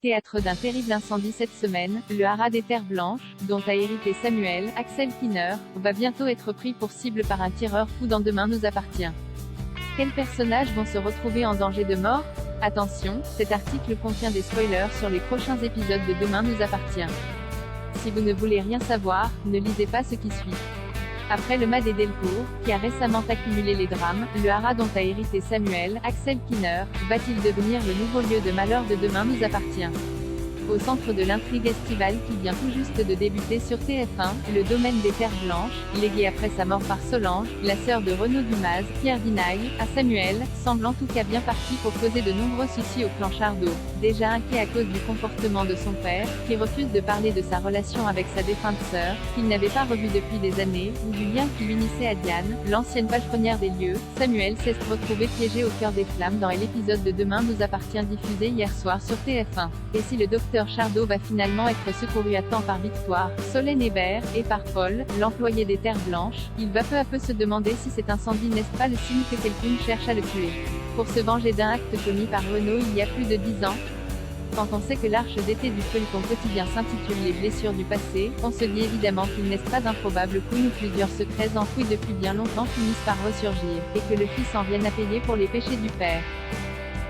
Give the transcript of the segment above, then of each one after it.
Théâtre d'un terrible incendie cette semaine, le haras des Terres Blanches, dont a hérité Samuel, Axel Kinner, va bientôt être pris pour cible par un tireur fou dans Demain nous appartient. Quels personnages vont se retrouver en danger de mort? Attention, cet article contient des spoilers sur les prochains épisodes de Demain nous appartient. Si vous ne voulez rien savoir, ne lisez pas ce qui suit. Après le mas des Delcourt, qui a récemment accumulé les drames, le haras dont a hérité Samuel, Axel Kinner, va-t-il devenir le nouveau lieu de malheur de Demain nous appartient? Au centre de l'intrigue estivale qui vient tout juste de débuter sur TF1, le domaine des Terres Blanches, légué après sa mort par Solange, la sœur de Renaud Dumaz, Pierre Dinaille, à Samuel, semble en tout cas bien parti pour causer de nombreux soucis au clan Chardot. Déjà inquiet à cause du comportement de son père, qui refuse de parler de sa relation avec sa défunte sœur, qu'il n'avait pas revue depuis des années, ou du lien qui l'unissait à Diane, l'ancienne palefrenière des lieux, Samuel s'est retrouvé piégé au cœur des flammes dans l'épisode de Demain nous appartient diffusé hier soir sur TF1. Et si le docteur Chardot va finalement être secouru à temps par Victoire, Solène Hébert, et par Paul, l'employé des Terres Blanches, il va peu à peu se demander si cet incendie n'est pas le signe que quelqu'un cherche à le tuer. Pour se venger d'un acte commis par Renaud il y a plus de 10 ans. Quand on sait que l'arche d'été du feuilleton quotidien s'intitule Les blessures du passé, on se dit évidemment qu'il n'est pas improbable qu'une ou plusieurs secrets enfouis depuis bien longtemps finissent par ressurgir, et que le fils en vienne à payer pour les péchés du père.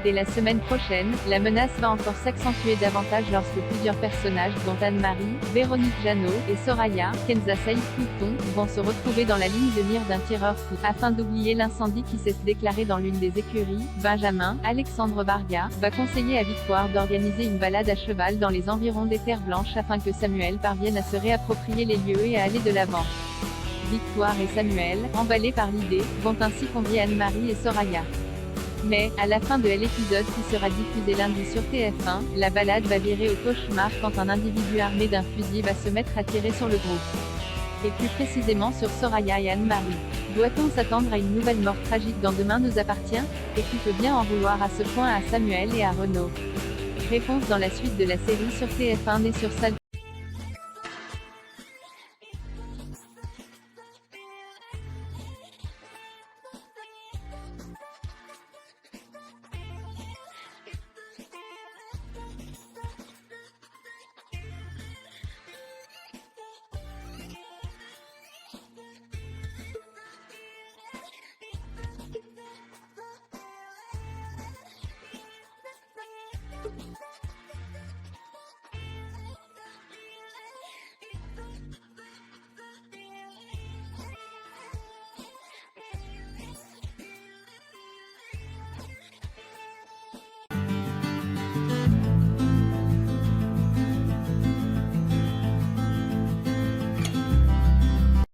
Dès la semaine prochaine, la menace va encore s'accentuer davantage lorsque plusieurs personnages dont Anne-Marie, Véronique Jeannot, et Soraya, Kenza Saïd Couton, vont se retrouver dans la ligne de mire d'un tireur fou. Afin d'oublier l'incendie qui s'est déclaré dans l'une des écuries, Benjamin, Alexandre Varga, va conseiller à Victoire d'organiser une balade à cheval dans les environs des Terres Blanches afin que Samuel parvienne à se réapproprier les lieux et à aller de l'avant. Victoire et Samuel, emballés par l'idée, vont ainsi convier Anne-Marie et Soraya. Mais, à la fin de l'épisode qui sera diffusé lundi sur TF1, la balade va virer au cauchemar quand un individu armé d'un fusil va se mettre à tirer sur le groupe. Et plus précisément sur Soraya et Anne-Marie. Doit-on s'attendre à une nouvelle mort tragique dans Demain nous appartient? Et qui peut bien en vouloir à ce point à Samuel et à Renaud? Réponse dans la suite de la série sur TF1 et sur Salto.